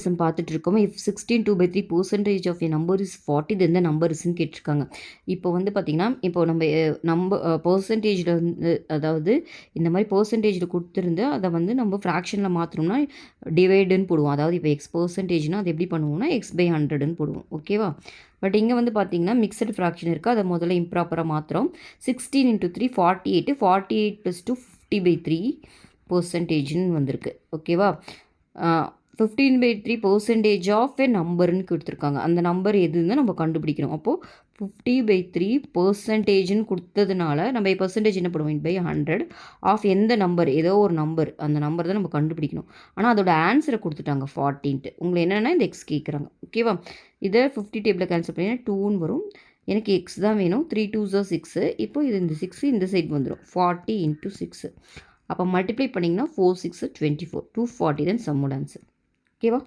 Some பார்த்துட்டு இருக்கோம். If 16 2/3 percentage of a number is 40 then the number இஸ்ன்னு கேட்டிருக்காங்க. இப்போ வந்து பார்த்தீங்கன்னா, இப்போ நம்ம பெர்சன்டேஜில் வந்து அதாவது இந்த மாதிரி பெர்சன்டேஜில் கொடுத்துருந்து அதை வந்து நம்ம ஃப்ராக்ஷனில் மாற்றணும்னா டிவைடுன்னு போடுவோம். அதாவது இப்போ எக்ஸ் பெர்சன்டேஜ்னால் அது எப்படி பண்ணுவோம்னா x/100ன்னு போடுவோம். ஓகேவா? பட் இங்கே வந்து பார்த்தீங்கன்னா மிக்சடு ஃப்ராக்ஷன் இருக்குது. அதை முதல்ல இம்ப்ராப்பராக மாற்றுறோம். 16 × 3 48 48 + 2 50/3 பெர்சன்டேஜ்னு வந்திருக்கு. ஓகேவா? 15/3 பெர்சன்டேஜ் ஆஃப் எ நம்பர்னு கொடுத்துருக்காங்க. அந்த நம்பர் எதுன்னு நம்ம கண்டுபிடிக்கணும். அப்போது 50/3 பெர்சன்டேஜ்னு கொடுத்ததுனால நம்ம பெர்சன்டேஜ் என்ன பண்ணுவோம், /100 ஆஃப் எந்த நம்பர், ஏதோ ஒரு நம்பர், அந்த நம்பர் தான் நம்ம கண்டுபிடிக்கணும். ஆனால் அதோட ஆன்சரை கொடுத்துட்டாங்க 40ன்ட்டு. உங்களை என்னென்னா இந்த எக்ஸ் கேட்குறாங்க. ஓகேவா? இதை 50 டேபிளில் கேன்சல் பண்ணிங்கன்னா 2ன்னு வரும். எனக்கு எக்ஸ் தான் வேணும். 3 2s are 6. இப்போ இது இந்த 6 இந்த சைடு வந்துடும். 40 × 6. அப்போ மல்டிப்ளை பண்ணிங்கன்னா 4 6 24 240 தான் சம்மோட ஆன்சர். ஓகேவா?